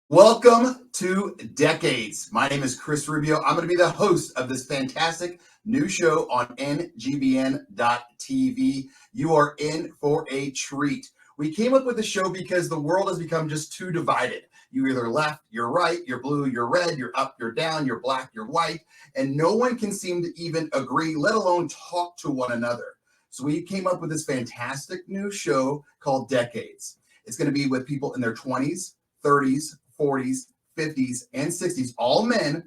Welcome to Decades. My name is Chris Rubio. I'm going to be the host of this fantastic new show on NGBN.TV. You are in for a treat. We came up with the show because the world has become just too divided. You're either left, you're right, you're blue, you're red, you're up, you're down, you're black, you're white, and no one can seem to even agree, let alone talk to one another. So we came up with this fantastic new show called Decades. It's going to be with people in their 20s, 30s, 40s, 50s, and 60s, all men,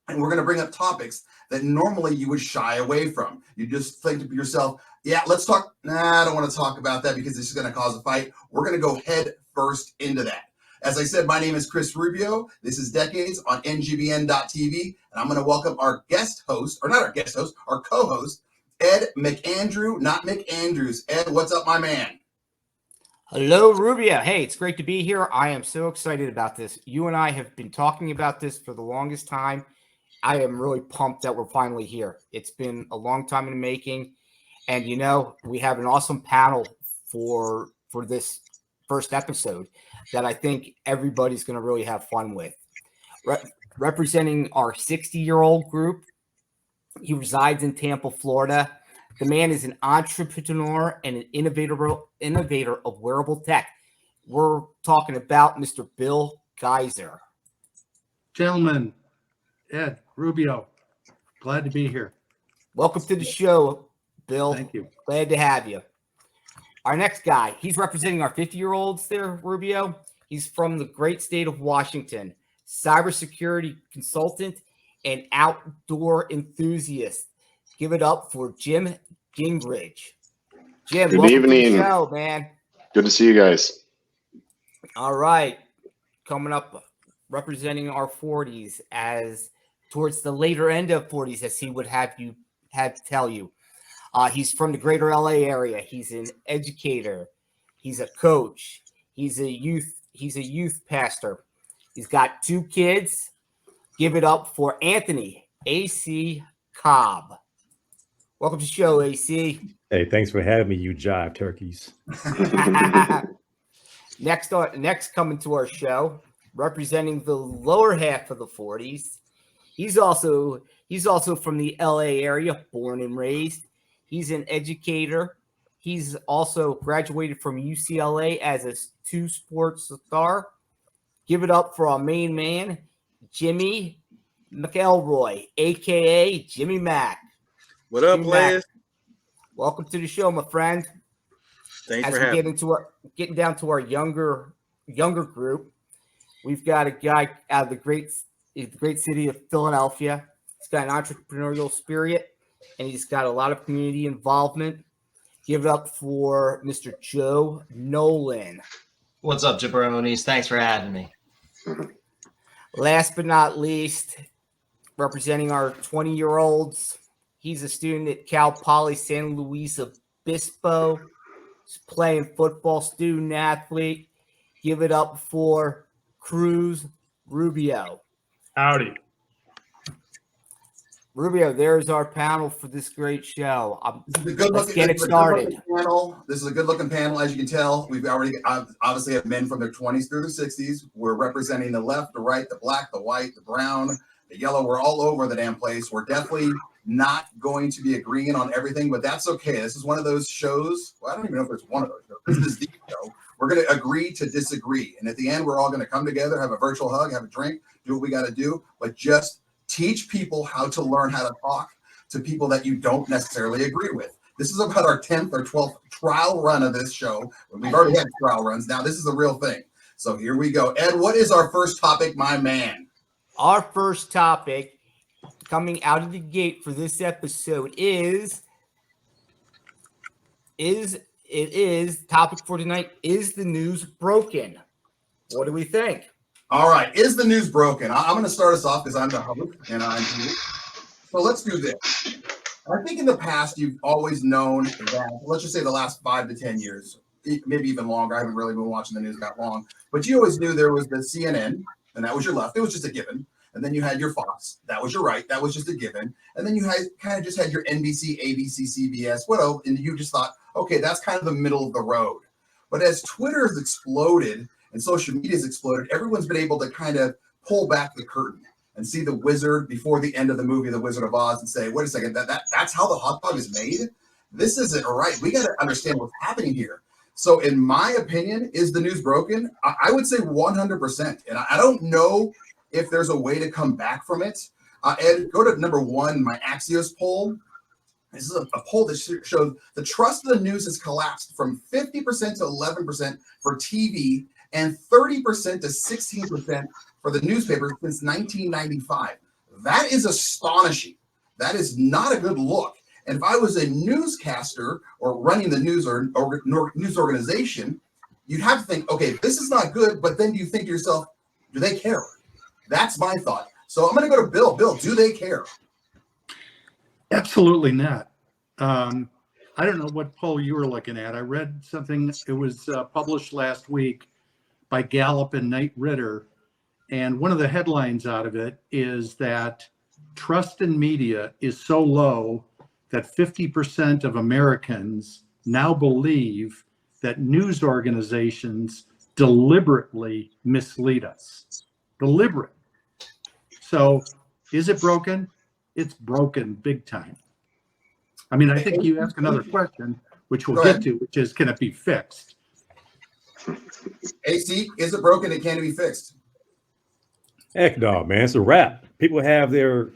and we're going to bring up topics that normally you would shy away from. You just think to yourself, yeah, let's talk. Nah, I don't want to talk about that because this is going to cause a fight. We're going to go head first into that. As I said, my name is Chris Rubio. This is Decades on NGBN.TV, and I'm going to welcome our guest host, or not our guest host, our co-host, Ed McAndrew, not McAndrews. Ed, what's up, my man? Hello, Rubio. Hey, it's great to be here. I am so excited about this. You and I have been talking about this for the longest time. I am really pumped that we're finally here. It's been a long time in the making. And, you know, we have an awesome panel for this first episode that I think everybody's going to really have fun with. Representing our 60-year-old group, he resides in Tampa, Florida. The man is an entrepreneur and an innovator of wearable tech. We're talking about Mr. Bill Geiser. Gentlemen, Ed, Rubio, glad to be here. Welcome to the show, Bill. Thank you. Glad to have you. Our next guy, he's representing our 50-year-olds there, Rubio. He's from the great state of Washington, cybersecurity consultant and outdoor enthusiast. Give it up for Jim Gingrich. Jim, good welcome evening. to the show, man. Good to see you guys. All right. Coming up, representing our 40s as towards the later end of 40s, as he would have to tell you. He's from the greater LA area. He's an educator. He's a coach. He's a youth pastor. He's got 2 kids. Give it up for Anthony A.C. Cobb. Welcome to the show, AC. Hey, thanks for having me, you jive turkeys. Next coming to our show, representing the lower half of the 40s. He's also from the LA area, born and raised. He's an educator. He's also graduated from UCLA as a 2-sports star. Give it up for our main man, Jimmy McElroy, aka Jimmy Mac. What up, players? Welcome to the show, my friend. Thanks As for we having me. getting down to our younger group, we've got a guy out of the great city of Philadelphia. He's got an entrepreneurial spirit, and he's got a lot of community involvement. Give it up for Mr. Joe Nolan. What's up, jabronis? Thanks for having me. Last but not least, representing our 20-year-olds, he's a student at Cal Poly San Luis Obispo. He's playing football, student athlete. Give it up for Cruz Rubio. Howdy. Rubio, there's our panel for this great show. Let's get it started. started. This is a good-looking panel, as you can tell. We've already obviously have men from their 20s through the 60s. We're representing the left, the right, the black, the white, the brown, the yellow. We're all over the damn place. We're definitely not going to be agreeing on everything, but that's okay. This is one of those shows. Well, I don't even know if it's one of those shows. This is the show. We're going to agree to disagree. And at the end, we're all going to come together, have a virtual hug, have a drink, do what we got to do, but just teach people how to learn how to talk to people that you don't necessarily agree with. This is about our 10th or 12th trial run of this show. We've already had trial runs. Now this is the real thing. So here we go. Ed, what is our first topic, my man? Our first topic coming out of the gate for this episode is topic for tonight, is the news broken? What do we think? All right. Is the news broken? I'm going to start us off because I'm the host and I'm here. So let's do this. I think in the past, you've always known that, let's just say the last 5 to 10 years, maybe even longer. I haven't really been watching the news that long, but you always knew there was the CNN and that was your left. It was just a given. And then you had your Fox. That was your right. That was just a given. And then you had kind of just had your NBC, ABC, CBS, whatever. And you just thought, okay, that's kind of the middle of the road. But as Twitter has exploded and social media has exploded, everyone's been able to kind of pull back the curtain and see the wizard before the end of the movie, The Wizard of Oz, and say, wait a second, that's how the hot dog is made? This isn't right. We got to understand what's happening here. So in my opinion, is the news broken? I would say 100%. And I don't know if there's a way to come back from it. And go to number one, my Axios poll. This is a poll that showed the trust of the news has collapsed from 50% to 11% for TV and 30% to 16% for the newspaper since 1995. That is astonishing. That is not a good look. And if I was a newscaster or running the news or news organization, you'd have to think, okay, this is not good. But then you think to yourself, do they care? That's my thought. So I'm going to go to Bill. Bill, do they care? Absolutely not. I don't know what poll you were looking at. I read something, it was published last week by Gallup and Knight Ritter. And one of the headlines out of it is that trust in media is so low that 50% of Americans now believe that news organizations deliberately mislead us. Deliberate. So is it broken? It's broken big time. I mean, I think you ask another question, which we'll get to, which is, can it be fixed? AC, is it broken? It can't be fixed. Heck no, man. It's a wrap. People have their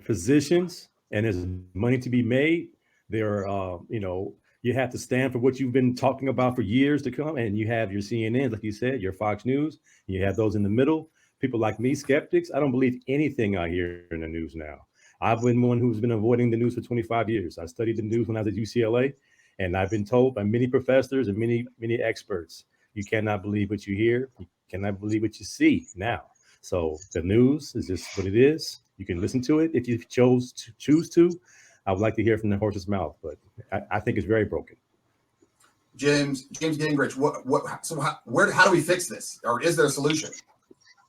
positions, and there's money to be made. You have to stand for what you've been talking about for years to come. And you have your CNN, like you said, your Fox News. You have those in the middle. People like me, skeptics. I don't believe anything I hear in the news now. I've been one who's been avoiding the news for 25 years. I studied the news when I was at UCLA, and I've been told by many professors and many experts, you cannot believe what you hear. You cannot believe what you see now. So the news is just what it is. You can listen to it if you choose to. I would like to hear from the horse's mouth, but I think it's very broken. James Gingrich, how do we fix this? Or is there a solution?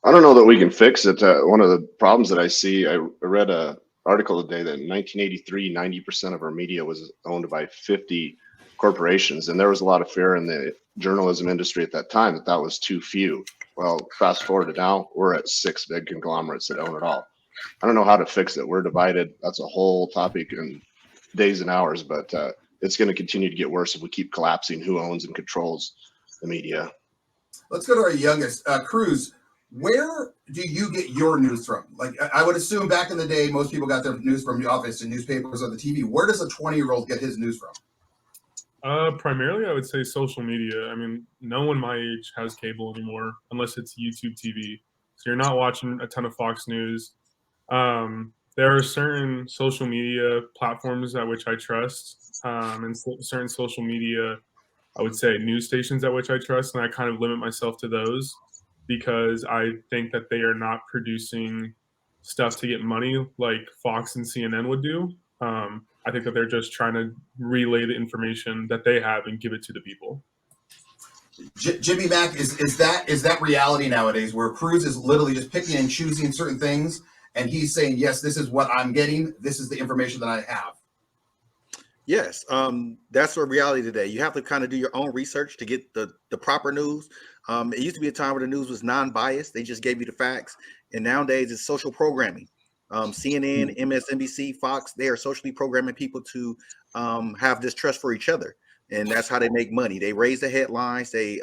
I don't know that we can fix it. One of the problems that I see, I read an article today that in 1983, 90% of our media was owned by 50 corporations. And there was a lot of fear in the journalism industry at that time that was too few. Well, fast forward to now, we're at 6 big conglomerates that own it all. I don't know how to fix it. We're divided. That's a whole topic in days and hours, but it's going to continue to get worse if we keep collapsing who owns and controls the media. Let's go to our youngest, Cruz. Where do you get your news from? Like, I would assume back in the day, most people got their news from the office and newspapers or the TV. Where does a 20-year-old get his news from? Primarily, I would say social media. I mean, no one my age has cable anymore, unless it's YouTube TV. So you're not watching a ton of Fox News. There are certain social media platforms at which I trust, and certain social media, I would say, news stations at which I trust, and I kind of limit myself to those because I think that they are not producing stuff to get money like Fox and CNN would do. I think that they're just trying to relay the information that they have and give it to the people. Jimmy Mack, is that reality nowadays where Cruz is literally just picking and choosing certain things and he's saying, yes, this is what I'm getting. This is the information that I have. Yes, that's a reality today. You have to kind of do your own research to get the proper news. It used to be a time where the news was non-biased. They just gave you the facts. And nowadays it's social programming. CNN, MSNBC, Fox, they are socially programming people to have distrust for each other. And that's how they make money. They raise the headlines. They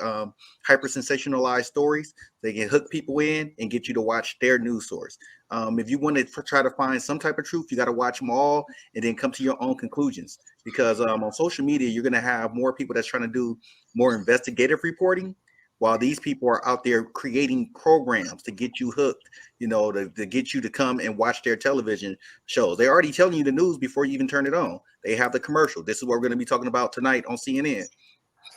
hyper sensationalize stories. They can hook people in and get you to watch their news source. If you want to try to find some type of truth, you got to watch them all and then come to your own conclusions. Because on social media, you're going to have more people that's trying to do more investigative reporting, while these people are out there creating programs to get you hooked, to get you to come and watch their television shows. They're already telling you the news before you even turn it on. They have the commercial. This is what we're going to be talking about tonight on CNN.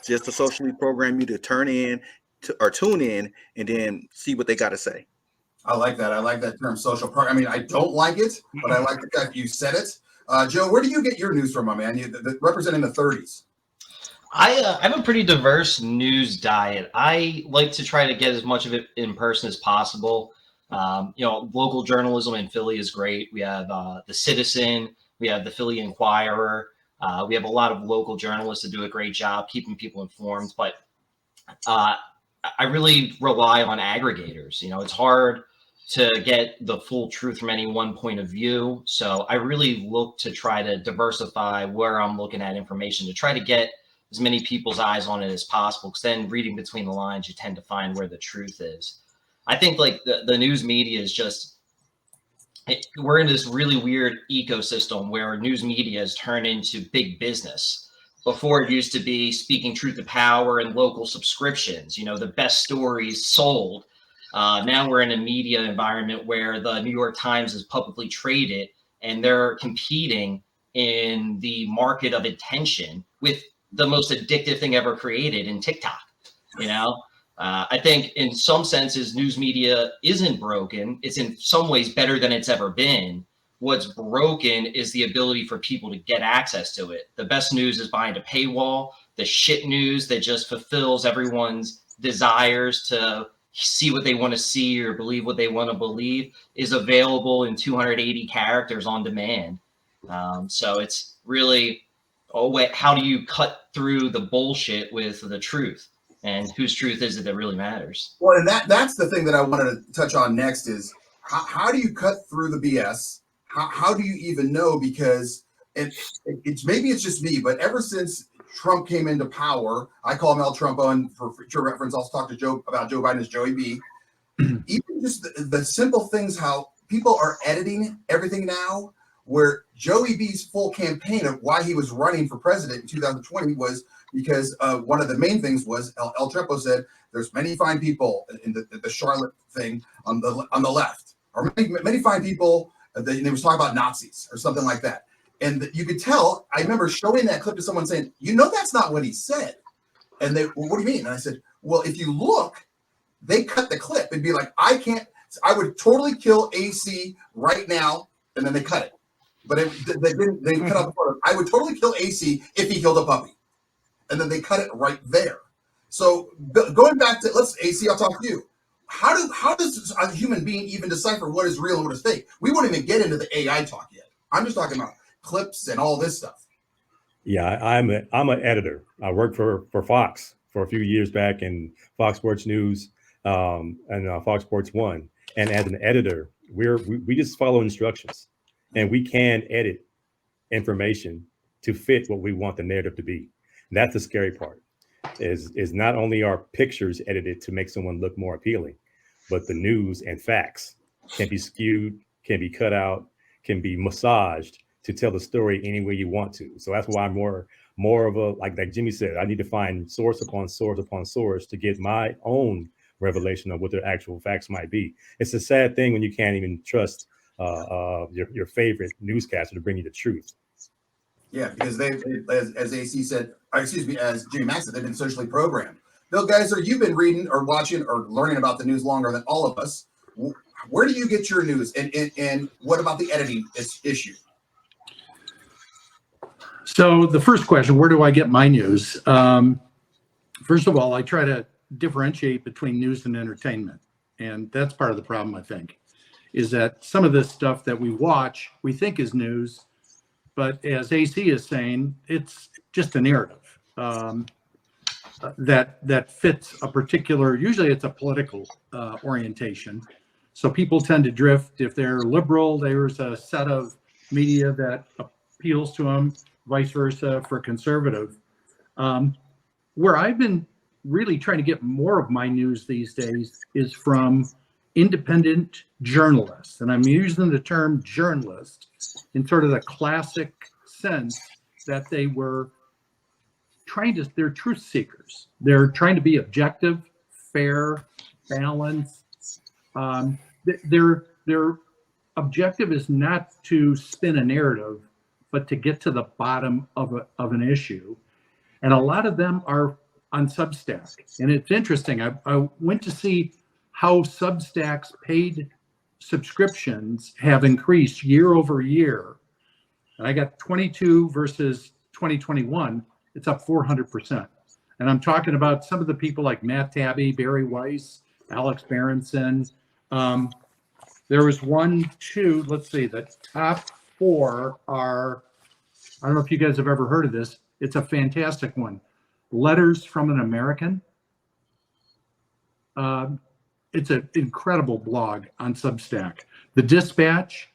Just to socially program you to tune in and then see what they got to say. I like that. I like that term, social program. I mean, I don't like it, but I like the fact you said it. Joe, where do you get your news from, my man? Representing the 30s. I have a pretty diverse news diet. I like to try to get as much of it in person as possible. Local journalism in Philly is great. We have The Citizen. We have the Philly Inquirer. We have a lot of local journalists that do a great job keeping people informed. But I really rely on aggregators. You know, it's hard to get the full truth from any one point of view. So I really look to try to diversify where I'm looking at information to try to get as many people's eyes on it as possible. Because then reading between the lines, you tend to find where the truth is. I think like the news media is just, we're in this really weird ecosystem where news media has turned into big business. Before it used to be speaking truth to power and local subscriptions, you know, the best stories sold. Now we're in a media environment where the New York Times is publicly traded and they're competing in the market of attention with the most addictive thing ever created in TikTok. You know, I think in some senses, news media isn't broken. It's in some ways better than it's ever been. What's broken is the ability for people to get access to it. The best news is behind a paywall. The shit news that just fulfills everyone's desires to see what they want to see or believe what they want to believe is available in 280 characters on demand. So it's really, how do you cut through the bullshit with the truth? And whose truth is it that really matters? Well, and that's the thing that I wanted to touch on next is how do you cut through the BS? How do you even know? Because it's maybe it's just me, but ever since Trump came into power, I call him El Trumpo, and for future reference, I'll talk to Joe Biden as Joey B. Even just the simple things, how people are editing everything now, where Joey B's full campaign of why he was running for president in 2020 was because one of the main things was El Trumpo said there's many fine people in the Charlotte thing on the left, or many fine people. They was talking about Nazis or something like that. And you could tell, I remember showing that clip to someone saying, you know, that's not what he said. And they, well, what do you mean? And I said, well, if you look, they cut the clip. It'd be like, I would totally kill AC right now. And then they cut it. But they cut out the part of, I would totally kill AC if he killed a puppy. And then they cut it right there. So going back to, AC, I'll talk to you. How does a human being even decipher what is real and what is fake? We won't even get into the AI talk yet. I'm just talking about clips and all this stuff. Yeah, I'm an editor. I worked for Fox for a few years back in Fox Sports News and Fox Sports 1. And as an editor, we just follow instructions, and we can edit information to fit what we want the narrative to be. And that's the scary part. Is not only are pictures edited to make someone look more appealing, but the news and facts can be skewed, can be cut out, can be massaged to tell the story any way you want to. So that's why I'm more of a, like Jimmy said, I need to find source upon source upon source to get my own revelation of what the actual facts might be. It's a sad thing when you can't even trust your favorite newscaster to bring you the truth. Yeah, because they as AC said, as Jimmy Mack said, they've been socially programmed. Bill Geiser, you've been reading or watching or learning about the news longer than all of us. Where do you get your news? And what about the editing issue? So the first question, where do I get my news? First of all, I try to differentiate between news and entertainment. And that's part of the problem, I think, is that some of this stuff that we watch, we think is news. But as AC is saying, it's just a narrative that fits a particular, usually it's a political orientation. So people tend to drift. If they're liberal, there's a set of media that appeals to them, vice versa for conservative. Where I've been really trying to get more of my news these days is from independent journalists. And I'm using the term journalist in sort of the classic sense that they were they're truth seekers. They're trying to be objective, fair, balanced. Their objective is not to spin a narrative, but to get to the bottom of an issue. And a lot of them are on Substack. And it's interesting. I went to see how Substack's paid subscriptions have increased year over year. And I got 22 versus 2021. It's up 400%. And I'm talking about some of the people like Matt Taibbi, Barry Weiss, Alex Berenson. There was let's see, the top four are, I don't know if you guys have ever heard of this. It's a fantastic one. Letters from an American. It's an incredible blog on Substack. The Dispatch,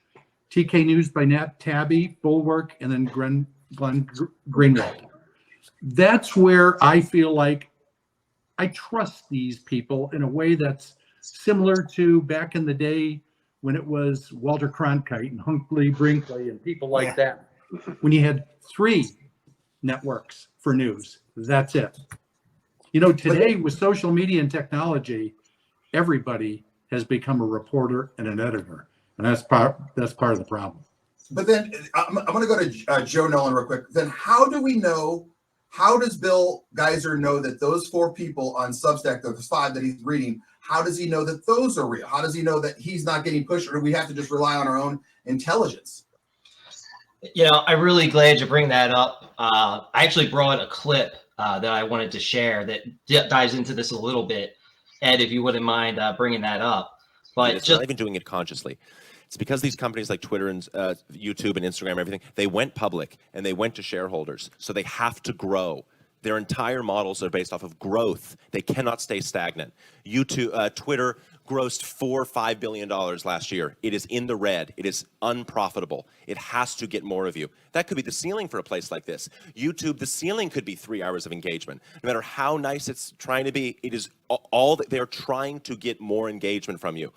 TK News by Nat Tabby, Bulwark, and then Glenn Greenwald. That's where I feel like I trust these people in a way that's similar to back in the day when it was Walter Cronkite and Huntley Brinkley and people like that. When you had 3 networks for news, that's it. You know, today with social media and technology, everybody has become a reporter and an editor, and that's part of the problem. But then I'm going to go to Joe Nolan real quick. Then how do we know? How does Bill Geiser know that those 4 people on Substack, those 5 that he's reading, how does he know that those are real? How does he know that he's not getting pushed, or do we have to just rely on our own intelligence? You know, I'm really glad you bring that up. I actually brought a clip that I wanted to share that dives into this a little bit. Ed, if you wouldn't mind bringing that up. But it's not even doing it consciously. It's because these companies like Twitter and YouTube and Instagram, everything, they went public and they went to shareholders. So they have to grow. Their entire models are based off of growth. They cannot stay stagnant. Twitter grossed $4-5 billion last year. It is in the red. It is unprofitable. It has to get more of you. That could be the ceiling for a place like this. YouTube, the ceiling could be 3 hours of engagement. No matter how nice it's trying to be, it is all that they're trying to get more engagement from you.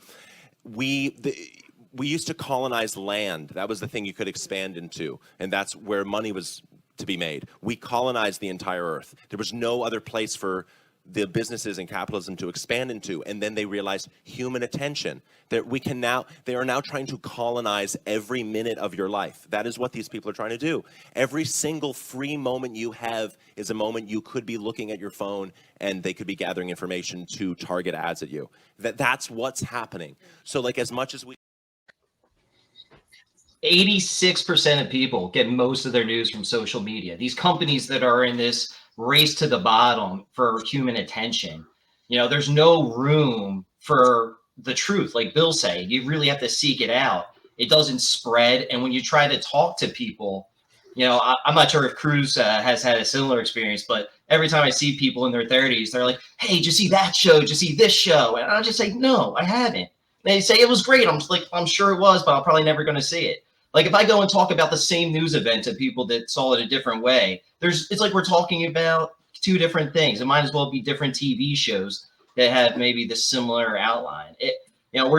We used to colonize land. That was the thing you could expand into, and that's where money was to be made. We colonized the entire earth. There was no other place for the businesses and capitalism to expand into, and then they realized human attention, that they are now trying to colonize every minute of your life. That is what these people are trying to do. Every single free moment you have is a moment you could be looking at your phone and they could be gathering information to target ads at you. That's what's happening. So like as much as 86% of people get most of their news from social media. These companies that are in this race to the bottom for human attention, you know, there's no room for the truth. Like Bill said, you really have to seek it out. It doesn't spread. And when you try to talk to people, you know, I'm not sure if Cruz has had a similar experience, but every time I see people in their 30s, they're like, hey, did you see that show? Did you see this show? And I'll just say, no, I haven't. They say it was great. I'm just like, I'm sure it was, but I'm probably never going to see it. Like if I go and talk about the same news event to people that saw it a different way, it's like we're talking about 2 different things. It might as well be different TV shows that have maybe the similar outline. You know,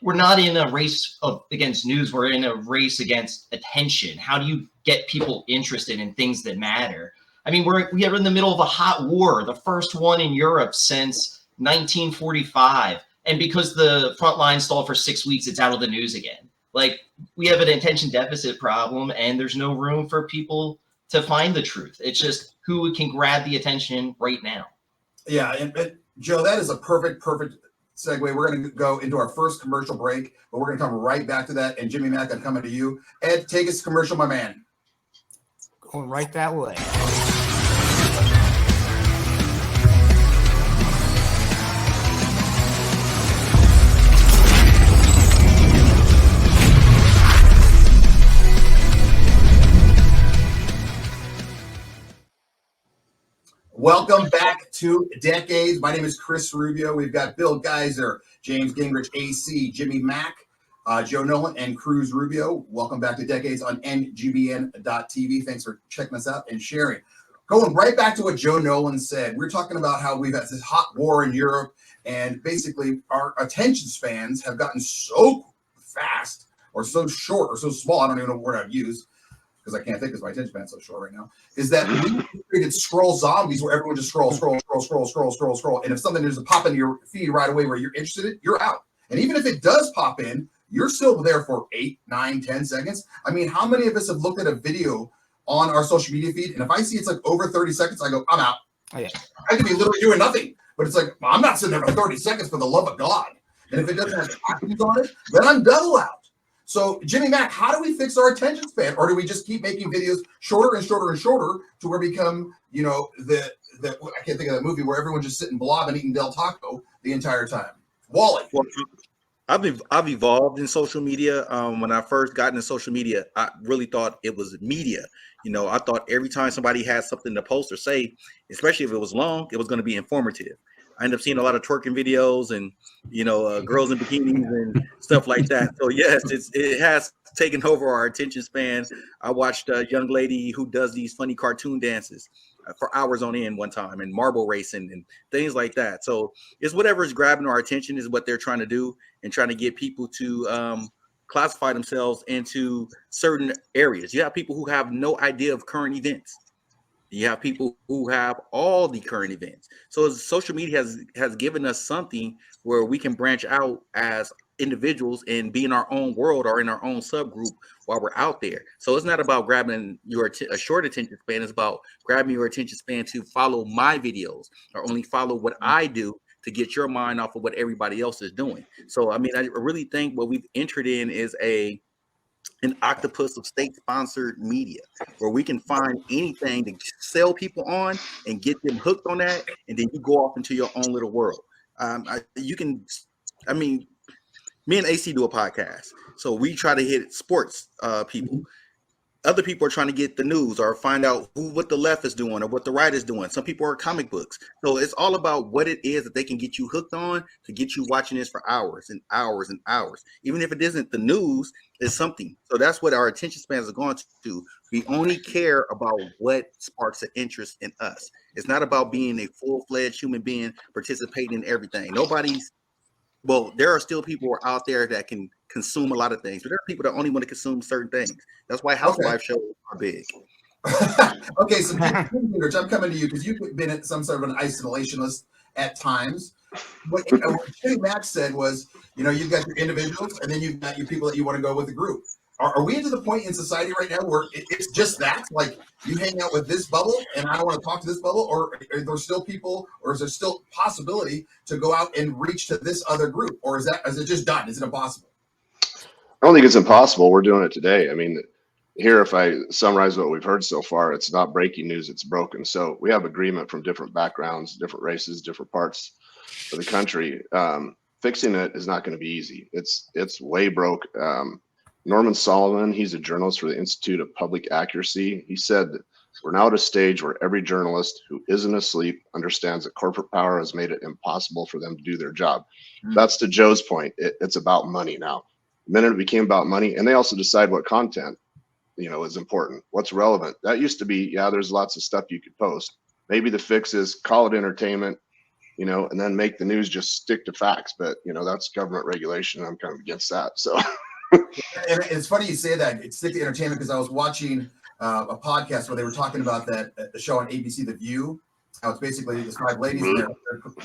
we're not in a race against news. We're in a race against attention. How do you get people interested in things that matter? I mean, we are in the middle of a hot war, the first one in Europe since 1945. And because the front line stalled for 6 weeks, it's out of the news again. Like we have an attention deficit problem and there's no room for people to find the truth. It's just who can grab the attention right now. Yeah. And Joe, that is a perfect segue. We're going to go into our first commercial break, but we're going to come right back to that. And Jimmy Mack, I'm coming to you. Ed, take us to commercial, my man. Going right that way. Welcome back to Decades. My name is Chris Rubio. We've got Bill Geiser, James Gingrich, AC, Jimmy Mack, Joe Nolan, and Cruz Rubio. Welcome back to Decades on NGBN.TV. Thanks for checking us out and sharing. Going right back to what Joe Nolan said, we're talking about how we've had this hot war in Europe, and basically our attention spans have gotten so fast or so short or so small, I don't even know what word I'd use, because I can't think because my attention span's so short right now, is that we created scroll zombies where everyone just scroll. And if something doesn't pop into your feed right away where you're interested in, you're out. And even if it does pop in, you're still there for 8, 9, 10 seconds. I mean, how many of us have looked at a video on our social media feed, and if I see it's like over 30 seconds, I go, I'm out. Oh, yeah. I could be literally doing nothing, but it's like, I'm not sitting there for 30 seconds for the love of God. And if it doesn't have captions on it, then I'm double out. So, Jimmy Mack, how do we fix our attention span? Or do we just keep making videos shorter and shorter and shorter to where we become, you know, the I can't think of that movie where everyone's just sitting blob and eating Del Taco the entire time? Wally. Well, I've evolved in social media. When I first got into social media, I really thought it was media. You know, I thought every time somebody had something to post or say, especially if it was long, it was going to be informative. I end up seeing a lot of twerking videos and girls in bikinis and stuff like that. So yes, it has taken over our attention span. I watched a young lady who does these funny cartoon dances for hours on end one time, and marble racing and things like that. So it's whatever is grabbing our attention is what they're trying to do, and trying to get people to classify themselves into certain areas. You have people who have no idea of current events. You have people who have all the current events. So social media has given us something where we can branch out as individuals and be in our own world or in our own subgroup while we're out there. So it's not about grabbing a short attention span. It's about grabbing your attention span to follow my videos or only follow what I do to get your mind off of what everybody else is doing. So, I mean, I really think what we've entered in is an octopus of state-sponsored media where we can find anything to sell people on and get them hooked on that, and then you go off into your own little world. Me and AC do a podcast, so we try to hit sports people. Other people are trying to get the news or find out what the left is doing or what the right is doing. Some people are comic books. So it's all about what it is that they can get you hooked on to get you watching this for hours and hours and hours. Even if it isn't the news, it's something. So that's what our attention spans are going to. We only care about what sparks an interest in us. It's not about being a full-fledged human being participating in everything. There are still people out there that can consume a lot of things, but there are people that only want to consume certain things. That's why housewife shows are big. Okay, so Gingrich, I'm coming to you because you've been at some sort of an isolationist at times. What Jay Max said was, you've got your individuals and then you've got your people that you want to go with the group. Are we into the point in society right now where it's just that, like you hang out with this bubble and I don't want to talk to this bubble, or are there still people, or is there still possibility to go out and reach to this other group, or is it just done? Is it impossible? I don't think it's impossible. We're doing it today. I mean, here, if I summarize what we've heard so far, it's not breaking news, it's broken. So we have agreement from different backgrounds, different races, different parts of the country. Fixing it is not going to be easy. It's way broke. Norman Solomon, he's a journalist for the Institute of Public Accuracy. He said that we're now at a stage where every journalist who isn't asleep understands that corporate power has made it impossible for them to do their job. That's to Joe's point. It's about money now. The minute it became about money, and they also decide what content, is important, what's relevant. That used to be, there's lots of stuff you could post. Maybe the fix is call it entertainment, and then make the news just stick to facts. But, that's government regulation. I'm kind of against that. So. And it's funny you say that. It's stick to entertainment because I was watching a podcast where they were talking about that the show on ABC, The View. How it's basically these 5 ladies and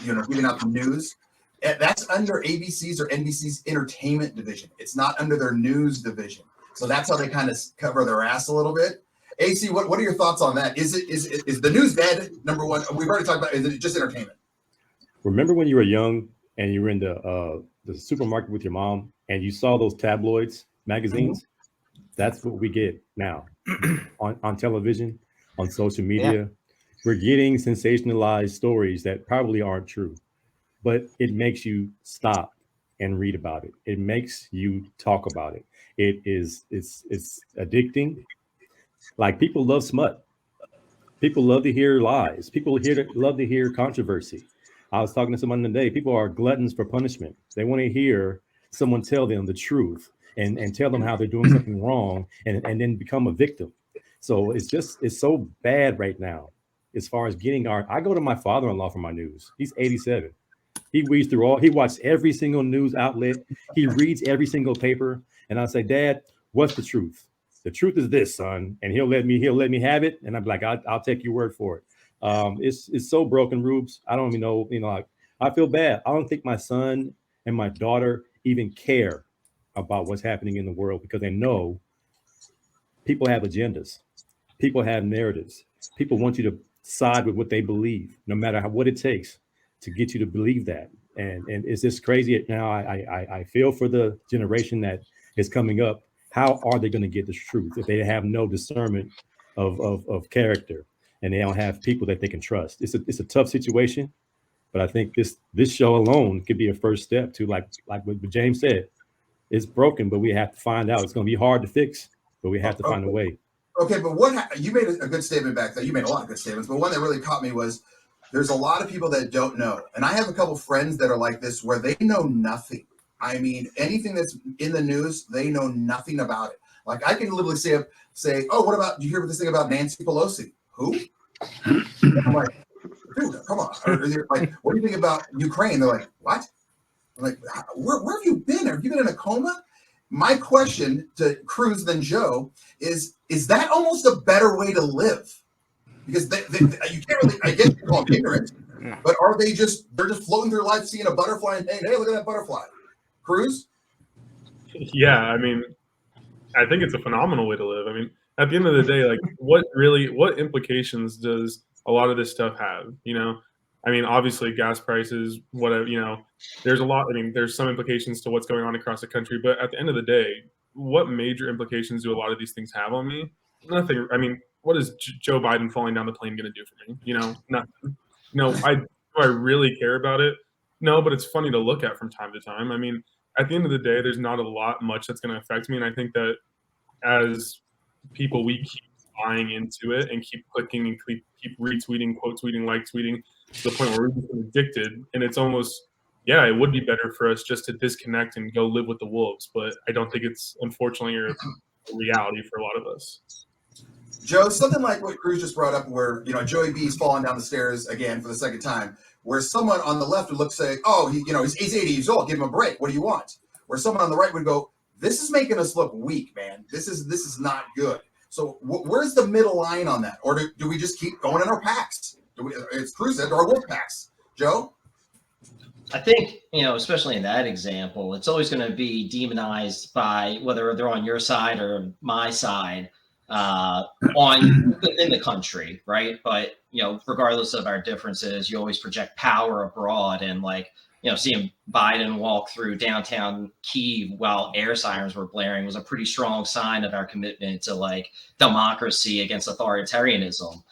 they're giving out the news. And that's under ABC's or NBC's entertainment division. It's not under their news division. So that's how they kind of cover their ass a little bit. AC, what are your thoughts on that? Is the news dead? Number one, we've already talked about. Is it just entertainment? Remember when you were young and you were in the supermarket with your mom and you saw those tabloids magazines? That's what we get now on television, on social media. Yeah. We're getting sensationalized stories that probably aren't true, but it makes you stop and read about it. It makes you talk about it. It's addicting. Like, people love smut. People love to hear lies. People love to hear controversy. I was talking to someone today. People are gluttons for punishment. They want to hear someone tell them the truth and tell them how they're doing something wrong and then become a victim. So it's so bad right now as far as getting I go to my father-in-law for my news. He's 87. He reads through he watches every single news outlet. He reads every single paper. And I say, Dad, what's the truth? The truth is this, son. And he'll let me have it. And I'm like, I'll take your word for it. It's so broken, Rubes. I don't even know, I feel bad. I don't think my son and my daughter even care about what's happening in the world because they know people have agendas. People have narratives. People want you to side with what they believe, no matter what it takes to get you to believe that. And it's just crazy. Now I feel for the generation that is coming up. How are they going to get the truth if they have no discernment of character and they don't have people that they can trust? It's a tough situation, but I think this show alone could be a first step to like what James said. It's broken, but we have to find out. It's going to be hard to fix, but we have to find a way. Okay, but you made a good statement back there. You made a lot of good statements, but one that really caught me was there's a lot of people that don't know. And I have a couple friends that are like this where they know nothing. I mean, anything that's in the news, they know nothing about it. Like I can literally say, oh, what about, do you hear this thing about Nancy Pelosi? Who? I'm like, dude, come on. Or they're like, what do you think about Ukraine? They're like, what? I'm like, where have you been? Have you been in a coma? My question to Cruz than Joe is that almost a better way to live? Because you can't really, I guess you call them ignorant, but are they're just floating through life seeing a butterfly and saying, hey, look at that butterfly. Cruz? Yeah, I mean, I think it's a phenomenal way to live. I mean, at the end of the day, like what implications does a lot of this stuff have? You know, I mean, obviously gas prices, whatever, you know, there's a lot, I mean, there's some implications to what's going on across the country, but at the end of the day, what major implications do a lot of these things have on me? Nothing. I mean, what is Joe Biden falling down the plane going to do for me? You know, nothing. No, do I really care about it? No, but it's funny to look at from time to time. I mean, at the end of the day, there's not much that's going to affect me. And I think that as people, we keep buying into it and keep clicking and keep retweeting, quote tweeting, like tweeting to the point where we're just addicted. And it's almost, yeah, it would be better for us just to disconnect and go live with the wolves. But I don't think it's, unfortunately, a reality for a lot of us. Joe, something like what Cruz just brought up where, you know, Joey B's falling down the stairs again for the second time, where someone on the left would look, say, oh, he's 80 years old, give him a break. What do you want? Where someone on the right would go, this is making us look weak, man. This is not good. So where's the middle line on that? Or do we just keep going in our packs? It's Cruz said, our wolf packs. Joe? I think, you know, especially in that example, it's always going to be demonized by whether they're on your side or my side within the country, right? But, you know, regardless of our differences, you always project power abroad. And like, you know, seeing Biden walk through downtown Kyiv while air sirens were blaring was a pretty strong sign of our commitment to like democracy against authoritarianism.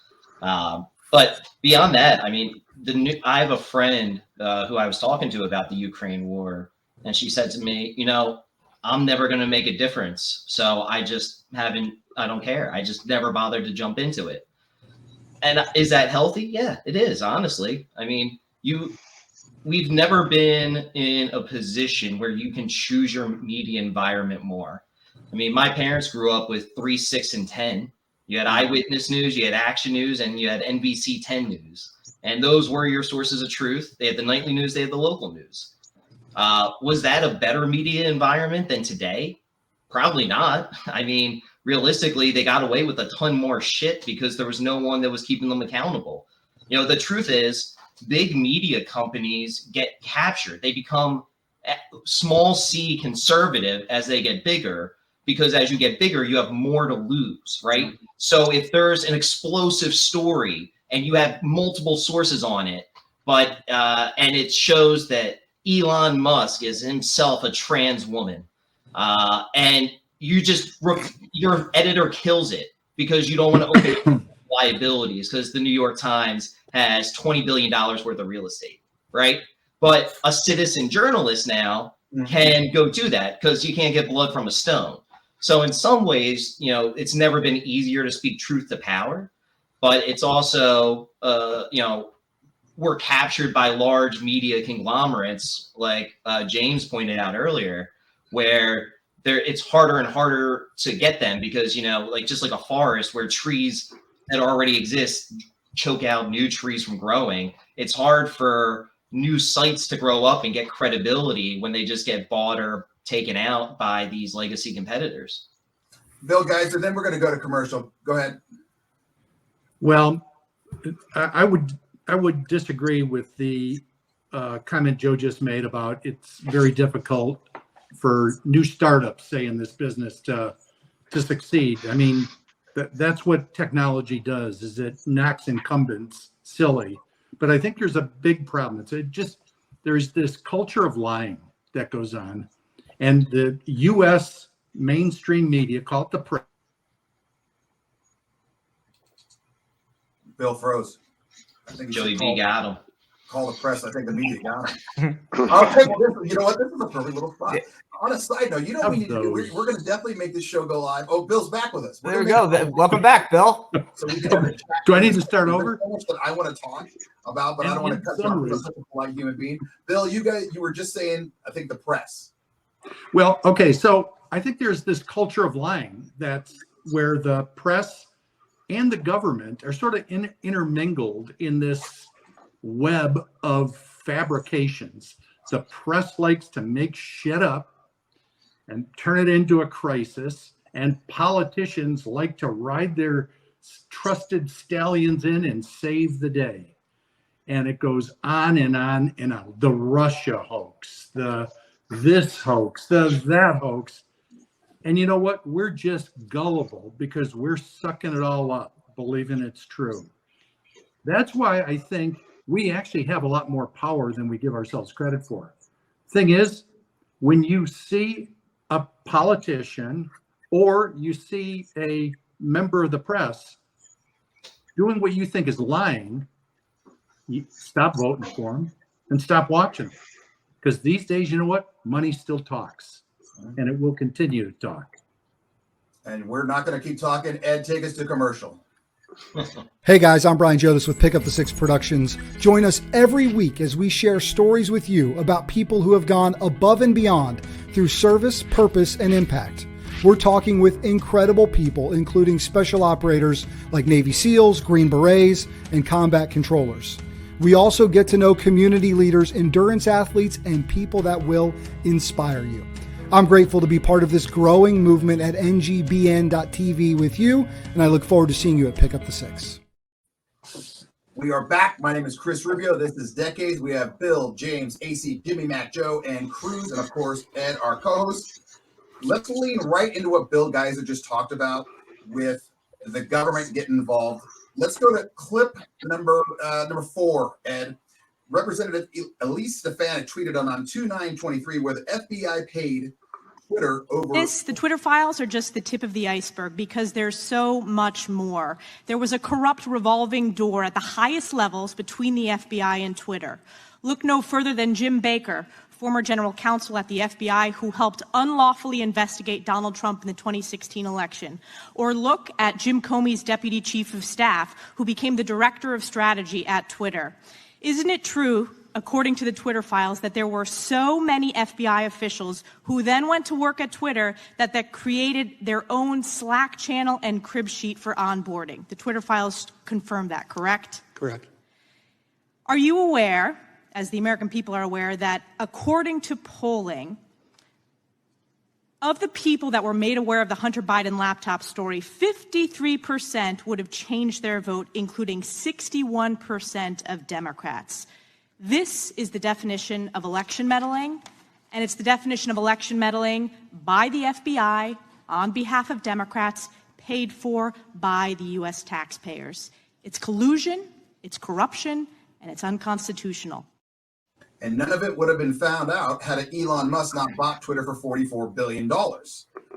But beyond that, I mean, I have a friend who I was talking to about the Ukraine war, and she said to me, you know, I'm never going to make a difference. So I don't care. I just never bothered to jump into it. And is that healthy? Yeah, it is, honestly. I mean, we've never been in a position where you can choose your media environment more. I mean, my parents grew up with 3, 6, and 10. You had Eyewitness News, you had Action News, and you had NBC 10 News. And those were your sources of truth. They had the nightly news, they had the local news. Was that a better media environment than today? Probably not. I mean, realistically, they got away with a ton more shit because there was no one that was keeping them accountable. You know, the truth is, big media companies get captured. They become small c conservative as they get bigger, because as you get bigger, you have more to lose, right? So if there's an explosive story and you have multiple sources on it, but and it shows that Elon Musk is himself a trans woman, and your editor kills it because you don't want to open liabilities because the New York Times has $20 billion worth of real estate, right? But a citizen journalist now can go do that because you can't get blood from a stone. So in some ways, you know, it's never been easier to speak truth to power, but it's also, you know, we're captured by large media conglomerates, like James pointed out earlier, where it's harder and harder to get them because, you know, like just like a forest where trees that already exist choke out new trees from growing. It's hard for new sites to grow up and get credibility when they just get bought or taken out by these legacy competitors. Bill Geiser, then we're going to go to commercial. Go ahead. Well, I would disagree with the comment Joe just made about it's very difficult for new startups, say, in this business to succeed. I mean, that's what technology does, is it knocks incumbents silly. But I think there's a big problem. There's this culture of lying that goes on. And the U.S. mainstream media, call it the press. Bill froze. I think Joey B got him. call the press. I think the media got him. Okay, well, you know what? This is a perfect little spot. On a side note, you know what we need to do? We're going to definitely make this show go live. Oh, Bill's back with us. There we go. Welcome back, Bill. So we can have a chat. Do I need to start over? There's so much that I want to talk about, but I don't want to cut you off. You're such a polite human being. Bill, you were just saying, I think the press. Well, okay, so I think there's this culture of lying that's where the press and the government are sort of intermingled in this web of fabrications. The press likes to make shit up and turn it into a crisis, and politicians like to ride their trusted stallions in and save the day. And it goes on and on and on. The Russia hoax, this hoax, that hoax. And you know what? We're just gullible because we're sucking it all up, believing it's true. That's why I think we actually have a lot more power than we give ourselves credit for. Thing is, when you see a politician or you see a member of the press doing what you think is lying, you stop voting for them and stop watching. Because these days, you know what? Money still talks, and it will continue to talk. And we're not going to keep talking. Ed, take us to commercial. Hey guys, I'm Brian Jodis with Pick Up the Six Productions. Join us every week as we share stories with you about people who have gone above and beyond through service, purpose, and impact. We're talking with incredible people, including special operators like Navy SEALs, Green Berets, and combat controllers. We also get to know community leaders, endurance athletes, and people that will inspire you. I'm grateful to be part of this growing movement at ngbn.tv with you, and I look forward to seeing you at Pick Up the Six. We are back. My name is Chris Rubio. This is Decades. We have Bill, James, AC, Jimmy, Matt, Joe, and Cruz, and of course, Ed, our co-host. Let's lean right into what Bill Geiser just talked about with the government getting involved. Let's go to clip number 4, Ed. Representative Elise Stefanik tweeted on 2/9/23 where the FBI paid Twitter over. The Twitter files are just the tip of the iceberg because there's so much more. There was a corrupt revolving door at the highest levels between the FBI and Twitter. Look no further than Jim Baker, former general counsel at the FBI who helped unlawfully investigate Donald Trump in the 2016 election. Or look at Jim Comey's deputy chief of staff who became the director of strategy at Twitter. Isn't it true, according to the Twitter files, that there were so many FBI officials who then went to work at Twitter that created their own Slack channel and crib sheet for onboarding? The Twitter files confirm that, correct? Correct. Are you aware, as the American people are aware, that according to polling, of the people that were made aware of the Hunter Biden laptop story, 53% would have changed their vote, including 61% of Democrats. This is the definition of election meddling, and it's the definition of election meddling by the FBI on behalf of Democrats, paid for by the U.S. taxpayers. It's collusion, it's corruption, and it's unconstitutional. And none of it would have been found out had Elon Musk not bought Twitter for $44 billion,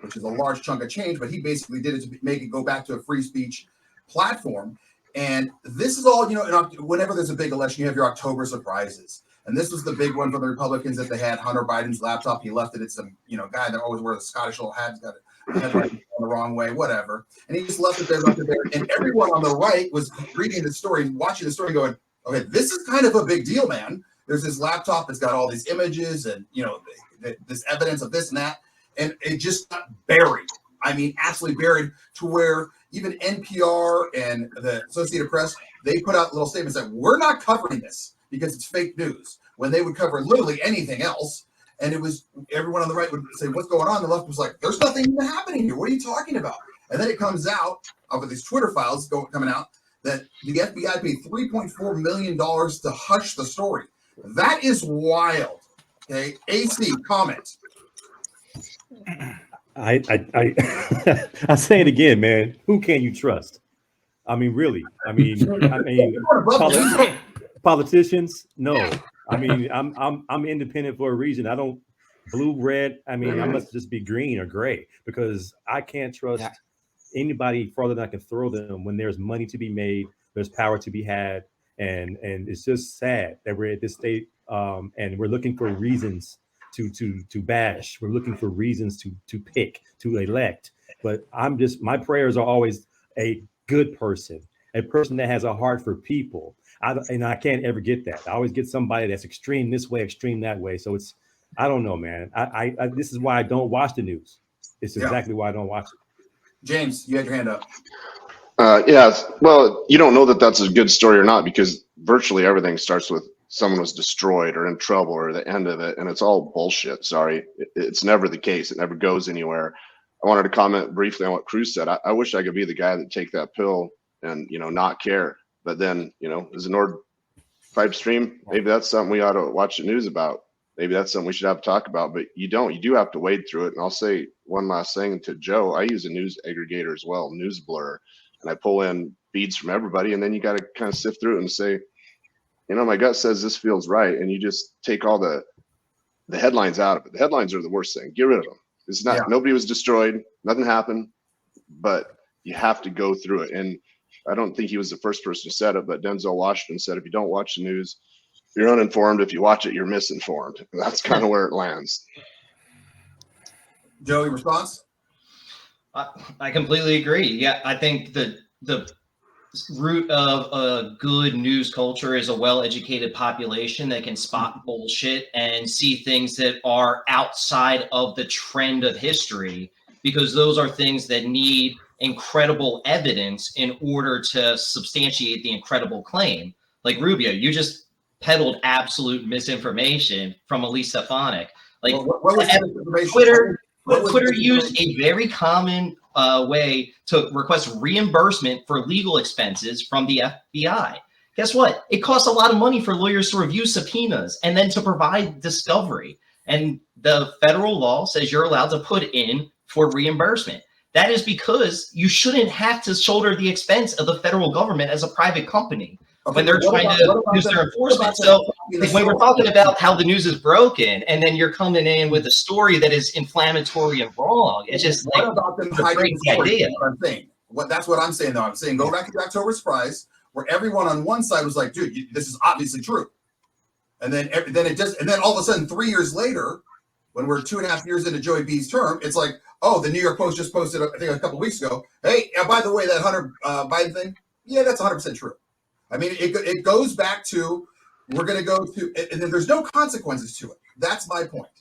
which is a large chunk of change, but he basically did it to make it go back to a free speech platform. And this is all, whenever there's a big election, you have your October surprises. And this was the big one for the Republicans that they had Hunter Biden's laptop. He left it at some, guy that always wears a Scottish little hat, got it the wrong way, whatever. And he just left it there. And everyone on the right was reading the story, watching the story going, okay, this is kind of a big deal, man. There's this laptop that's got all these images and, this evidence of this and that. And it just got buried. I mean, absolutely buried to where even NPR and the Associated Press, they put out little statements that we're not covering this because it's fake news, when they would cover literally anything else. And it was everyone on the right would say, what's going on? The left was like, there's nothing even happening here. What are you talking about? And then it comes out of these Twitter files coming out that the FBI paid $3.4 million to hush the story. That is wild. Okay, AC, comment. I say it again, man. Who can you trust? I mean, really. Politicians, no. I mean, I'm independent for a reason. I don't blue, red. I mean, I must just be green or gray because I can't trust anybody further than I can throw them when there's money to be made, there's power to be had, and it's just sad that we're at this state, and we're looking for reasons to bash. We're looking for reasons to pick, to elect. But my prayers are always a good person, a person that has a heart for people. And I can't ever get that. I always get somebody that's extreme this way, extreme that way. So I don't know, man. I this is why I don't watch the news. It's exactly why I don't watch it. James, you had your hand up. Yeah. Well, you don't know that that's a good story or not, because virtually everything starts with someone was destroyed or in trouble or the end of it. And it's all bullshit. Sorry. It's never the case. It never goes anywhere. I wanted to comment briefly on what Cruz said. I wish I could be the guy that take that pill and, not care. But then, is a Nord pipe stream? Maybe that's something we ought to watch the news about. Maybe that's something we should have to talk about, but you don't. You do have to wade through it. And I'll say one last thing to Joe. I use a news aggregator as well, News Blur, and I pull in feeds from everybody. And then you got to kind of sift through it and say, my gut says this feels right. And you just take all the headlines out of it. The headlines are the worst thing. Get rid of them. It's not, nobody was destroyed. Nothing happened, but you have to go through it. And I don't think he was the first person who said it, but Denzel Washington said, if you don't watch the news, you're uninformed. If you watch it, you're misinformed. And that's kind of where it lands. Joey, response? I completely agree. Yeah, I think the root of a good news culture is a well-educated population that can spot bullshit and see things that are outside of the trend of history, because those are things that need incredible evidence in order to substantiate the incredible claim. Like Rubio, you just peddled absolute misinformation from Elise Stefanik. Like, what was Twitter used a very common way to request reimbursement for legal expenses from the FBI. Guess what? It costs a lot of money for lawyers to review subpoenas and then to provide discovery. And the federal law says you're allowed to put in for reimbursement. That is because you shouldn't have to shoulder the expense of the federal government as a private company when they're trying to use their enforcement. So when we're talking about how the news is broken and then you're coming in with a story that is inflammatory and wrong, it's just like the idea. That's what I'm saying, though. I'm saying go back to the October surprise, where everyone on one side was like, dude, this is obviously true. And then all of a sudden, 3 years later, when we're 2.5 years into Joey B's term, it's like, oh, the New York Post just posted, I think a couple weeks ago, hey, by the way, that Hunter Biden thing, yeah, that's 100% true. I mean, it goes back to, we're going to go to, and then there's no consequences to it. That's my point.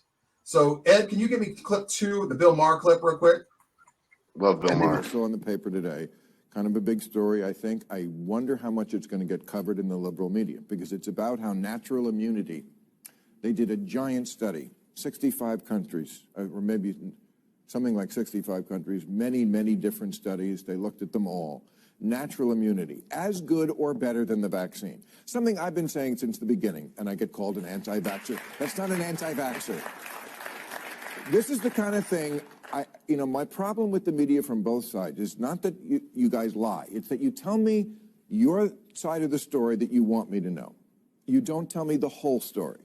So, Ed, can you give me clip 2, the Bill Maher clip real quick? Love Bill Maher. Still in the paper today. Kind of a big story, I think. I wonder how much it's going to get covered in the liberal media, because it's about how natural immunity, they did a giant study, 65 countries, or maybe something like 65 countries, many, many different studies. They looked at them all. Natural immunity, as good or better than the vaccine. Something I've been saying since the beginning, and I get called an anti-vaxxer. That's not an anti-vaxxer. This is the kind of thing, my problem with the media from both sides is not that you guys lie. It's that you tell me your side of the story that you want me to know. You don't tell me the whole story.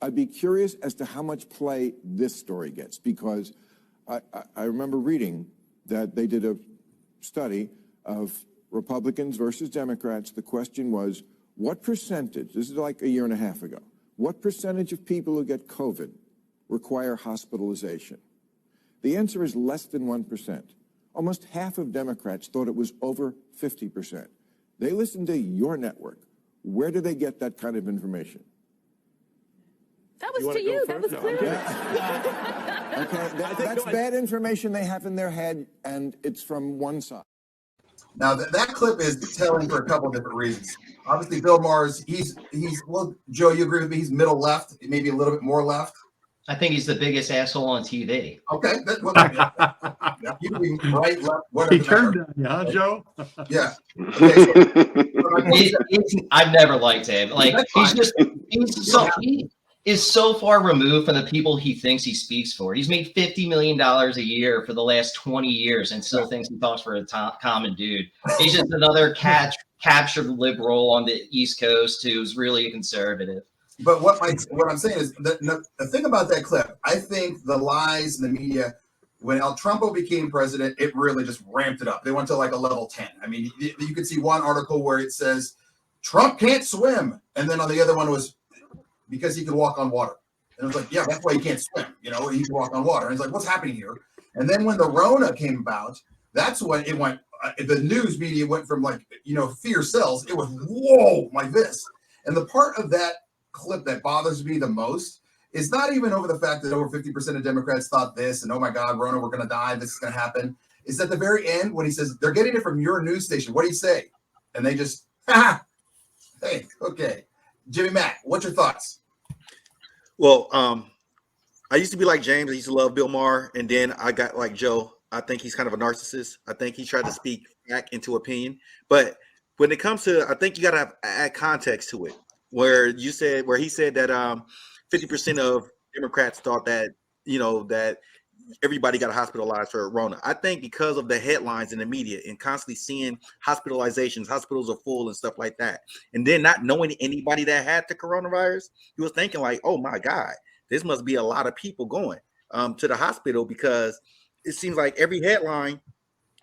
I'd be curious as to how much play this story gets, because I remember reading that they did a study of Republicans versus Democrats. The question was, what percentage, this is like 1.5 years ago, what percentage of people who get COVID require hospitalization? The answer is less than 1%. Almost half of Democrats thought it was over 50%. They listened to your network. Where do they get that kind of information? That was to you. That was clear. Yeah. Okay, that's bad information they have in their head, and it's from one side. Now that clip is telling for a couple of different reasons. Obviously, Bill Maher's well, Joe, you agree with me? He's middle left, maybe a little bit more left. I think he's the biggest asshole on TV. Okay, you can be right, left, whatever. He turned on you, huh, Joe? Yeah. Okay, I've never liked him. Like he is so far removed from the people he thinks he speaks for. He's made $50 million a year for the last 20 years and still thinks he talks for a common dude. He's just another captured liberal on the East Coast who's really a conservative. But what I'm saying is the thing about that clip, I think the lies in the media, when El Trumpo became president, it really just ramped it up. They went to like a level 10. I mean, you could see one article where it says Trump can't swim. And then on the other one was because he could walk on water. And it was like, yeah, that's why he can't swim. You know, he can walk on water. And it's like, what's happening here? And then when the Rona came about, that's when it went, the news media went from like, you know, fear sells. It was, whoa, like this. And the part of that clip that bothers me the most is not even over the fact that over 50% of Democrats thought this and, oh my God, Rona, we're going to die. This is going to happen. Is at the very end when he says, they're getting it from your news station. What do you say? And they just, hey, okay. Jimmy Mack, what's your thoughts? Well, I used to be like James. I used to love Bill Maher. And then I got like Joe. I think he's kind of a narcissist. I think he tried to speak back into opinion. But when it comes to, I think you got to add context to it. Where he said that 50% of Democrats thought that, you know, that everybody got hospitalized for Rona. I think because of the headlines in the media and constantly seeing hospitalizations, hospitals are full and stuff like that. And then not knowing anybody that had the coronavirus, he was thinking like, oh my God, this must be a lot of people going to the hospital, because it seems like every headline,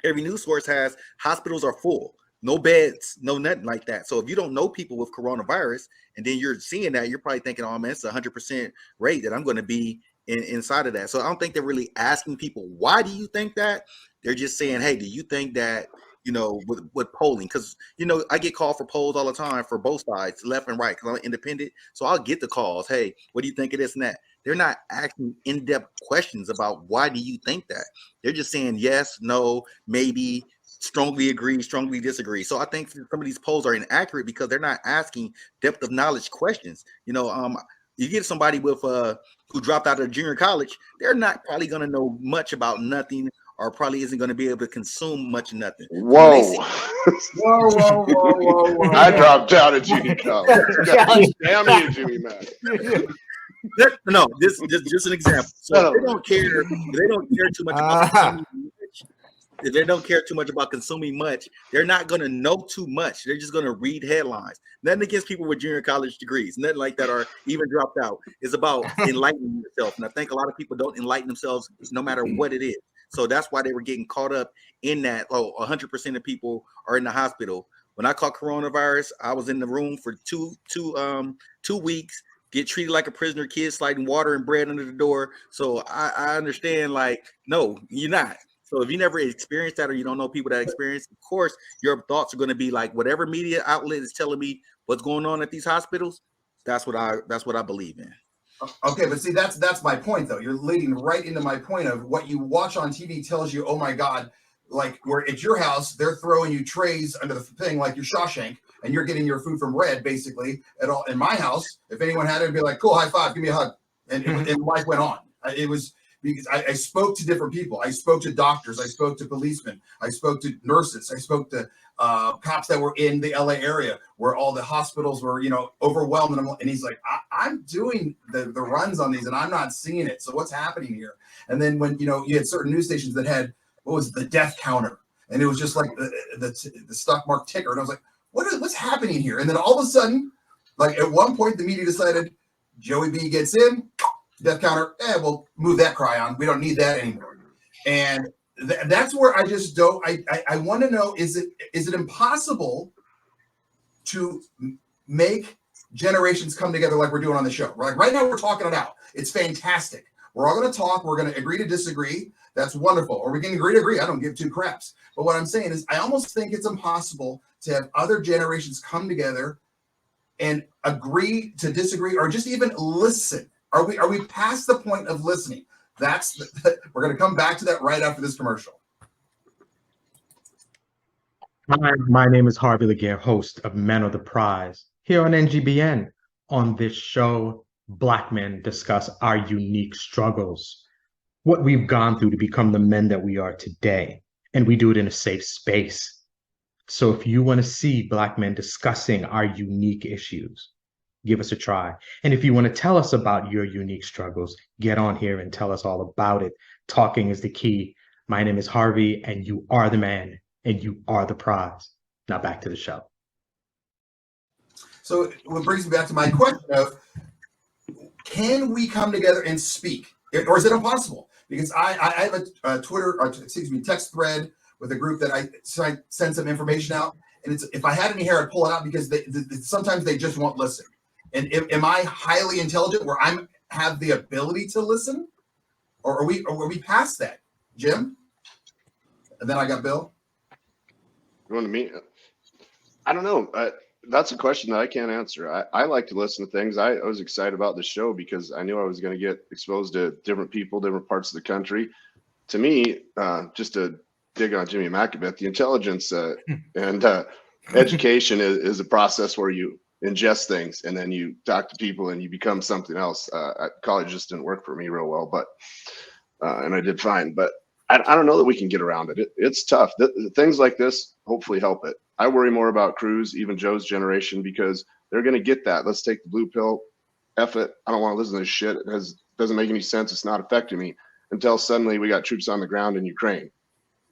every news source has hospitals are full, no beds, no nothing like that. So if you don't know people with coronavirus and then you're seeing that, you're probably thinking, oh man, it's 100% rate that I'm going to be inside of that. So I don't think they're really asking people, why do you think that? They're just saying, hey, do you think that, you know, with polling? Because, you know, I get called for polls all the time for both sides, left and right, because I'm independent. So I'll get the calls. Hey, what do you think of this and that? They're not asking in-depth questions about why do you think that? They're just saying yes, no, maybe, strongly agree, strongly disagree. So I think some of these polls are inaccurate because they're not asking depth of knowledge questions. You know, you get somebody with who dropped out of junior college, they're not probably going to know much about nothing, or probably isn't going to be able to consume much of nothing. Whoa. Whoa. I dropped out of junior college. Damn you, Jimmy Mack. No, this just an example. So if they don't care too much about consuming much, if they don't care too much about consuming much, they're not going to know too much. They're just going to read headlines. Nothing against people with junior college degrees, nothing like that, or even dropped out. It's about enlightening yourself. And I think a lot of people don't enlighten themselves no matter what it is. So that's why they were getting caught up in that. Oh, 100% of people are in the hospital. When I caught coronavirus, I was in the room for two weeks, get treated like a prisoner, kids sliding water and bread under the door. So I understand, like, no, you're not. So if you never experienced that, or you don't know people that experience, of course, your thoughts are going to be like, whatever media outlet is telling me what's going on at these hospitals, that's what I believe in. Okay, but see, that's my point, though. You're leading right into my point of what you watch on TV tells you, oh my God, like where at your house, they're throwing you trays under the thing like your Shawshank, and you're getting your food from Red, basically. At all in my house, if anyone had it, it'd be like, cool, high five, give me a hug. And life went on. It was because I spoke to different people. I spoke to doctors. I spoke to policemen. I spoke to nurses. I spoke to cops that were in the LA area where all the hospitals were, you know, overwhelmed. And he's like, I'm doing the runs on these and I'm not seeing it. So what's happening here? And then when, you know, you had certain news stations that had, what was it, the death counter? And it was just like the stock mark ticker. And I was like, what's happening here? And then all of a sudden, like at one point, the media decided Joey B gets in, death counter, we'll move that cry on. We don't need that anymore. And that's where I just don't, I want to know, is it impossible to make generations come together like we're doing on the show? Right now we're talking it out. It's fantastic. We're all going to talk. We're going to agree to disagree. That's wonderful. Or we can agree to agree. I don't give two craps. But what I'm saying is I almost think it's impossible to have other generations come together and agree to disagree or just even listen. Are we past the point of listening? We're going to come back to that right after this commercial. Hi, my name is Harvey Laguerre, host of Men of the Prize. Here on NGBN, on this show, Black men discuss our unique struggles, what we've gone through to become the men that we are today, and we do it in a safe space. So if you want to see Black men discussing our unique issues, give us a try. And if you want to tell us about your unique struggles, get on here and tell us all about it. Talking is the key. My name is Harvey, and you are the man, and you are the prize. Now back to the show. So what brings me back to my question of, can we come together and speak? Or is it impossible? Because I have a text thread with a group that I send some information out. And it's, if I had any hair, I'd pull it out because sometimes they just won't listen. And am I highly intelligent where I have the ability to listen? Or are we past that, Jim? And then I got Bill. You want to meet? I don't know. That's a question that I can't answer. I like to listen to things. I was excited about the show because I knew I was going to get exposed to different people, different parts of the country. To me, just to dig on Jimmy Mack a bit, the intelligence and education is a process where you ingest things and then you talk to people and you become something else. College just didn't work for me real well, but and I did fine. But I don't know that we can get around it. It's tough. Things like this hopefully help it. I worry more about Cruz, even Joe's generation, because they're going to get that. Let's take the blue pill. F it. I don't want to listen to this shit. It doesn't make any sense. It's not affecting me until suddenly we got troops on the ground in Ukraine.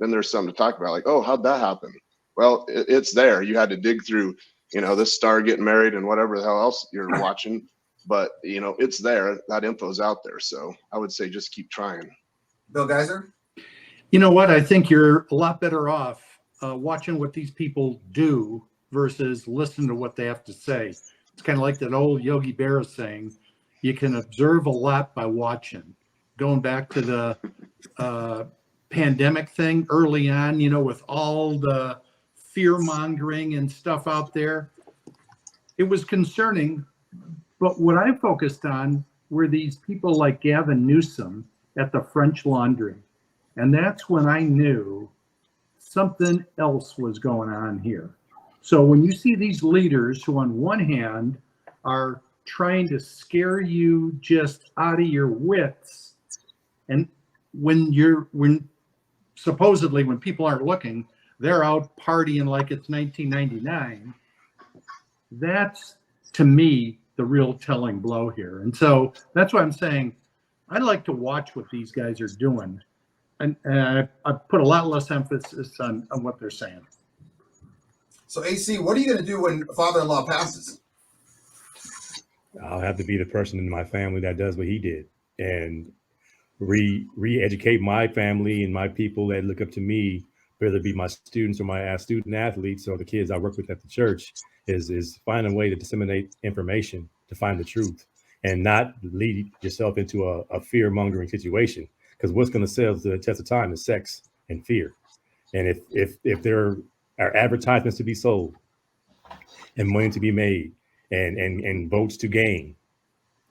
Then there's something to talk about. Like, oh, how'd that happen? Well, it's there. You had to dig through, this star getting married and whatever the hell else you're watching. But, it's there. That info's out there. So I would say just keep trying. Bill Geiser? You know what? I think you're a lot better off watching what these people do versus listen to what they have to say. It's kind of like that old Yogi Berra saying, you can observe a lot by watching. Going back to the pandemic thing early on, with all the fear mongering and stuff out there, it was concerning. But what I focused on were these people like Gavin Newsom at the French Laundry. And that's when I knew something else was going on here. So when you see these leaders who on one hand are trying to scare you just out of your wits, and when supposedly when people aren't looking, they're out partying like it's 1999, that's to me the real telling blow here. And so that's why I'm saying I like to watch what these guys are doing. And I put a lot less emphasis on what they're saying. So, AC, what are you going to do when father-in-law passes? I'll have to be the person in my family that does what he did and re-educate my family and my people that look up to me, whether it be my students or my student athletes or the kids I work with at the church, is find a way to disseminate information to find the truth and not lead yourself into a fear-mongering situation. Because what's going to sell to the test of time is sex and fear. And if there are advertisements to be sold and money to be made and votes to gain,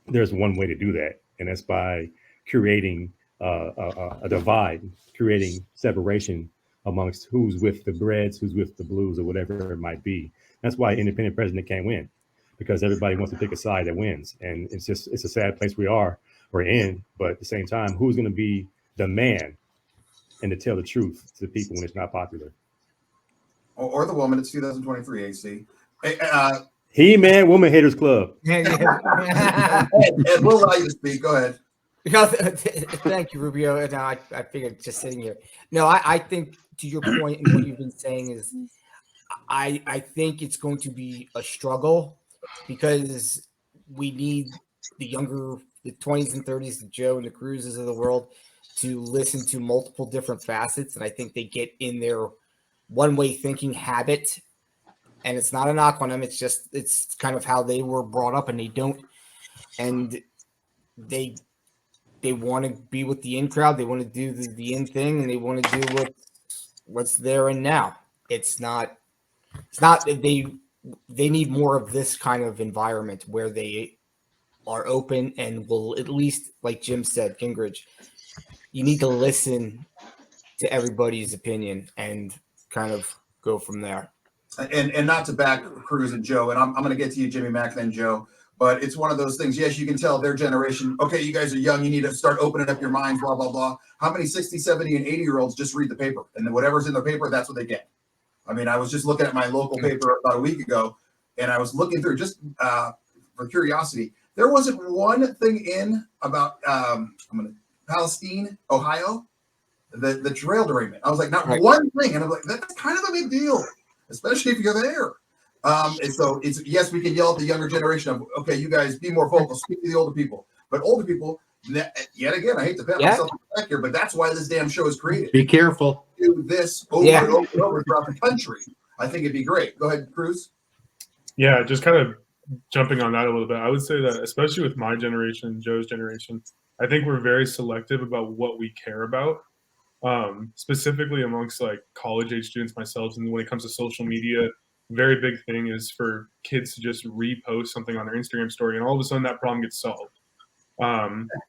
there's one way to do that. And that's by creating a divide, creating separation amongst who's with the Reds, who's with the Blues, or whatever it might be. That's why independent president can't win, because everybody wants to pick a side that wins. And it's a sad place we're in, but at the same time, who's going to be the man and to tell the truth to people when it's not popular? Or the woman. It's 2023, AC. He-Man Woman Haters Club. Ed, we'll allow you to speak. Go ahead. Thank you, Rubio. And I figured just sitting here. No, I think to your point and what you've been saying is I think it's going to be a struggle because we need the younger, the 20s and 30s, the Joe and the Cruzes of the world to listen to multiple different facets. And I think they get in their one-way thinking habit. And it's not a knock on them. It's kind of how they were brought up, and they want to be with the in crowd. They want to do the in thing, and they want to do what's there and now. It's not they need more of this kind of environment where they are open and will, at least, like Jim said, Gingrich, you need to listen to everybody's opinion and kind of go from there. And not to back Cruz and Joe, and I'm going to get to you, Jimmy Mack, then Joe, but it's one of those things. Yes, you can tell their generation, okay, you guys are young, you need to start opening up your minds, blah, blah, blah. How many 60, 70, and 80-year-olds just read the paper? And then whatever's in the paper, that's what they get. I mean, I was just looking at my local paper about a week ago, and I was looking through just for curiosity. There wasn't one thing in about Palestine, Ohio, the trail derailment. I was like, not one thing. And I'm like, that's kind of a big deal, especially if you're there. And so it's, yes, we can yell at the younger generation of, okay, you guys be more vocal, speak to the older people. But older people, yet again, I hate to pat myself back here, but that's why this damn show is created. Be careful. Do this over and over and over throughout the country. I think it'd be great. Go ahead, Cruz. Yeah, just kind of jumping on that a little bit. I would say that especially with my generation, Joe's generation, I think we're very selective about what we care about. Specifically amongst like college age students, myself, and when it comes to social media, very big thing is for kids to just repost something on their Instagram story, and all of a sudden that problem gets solved.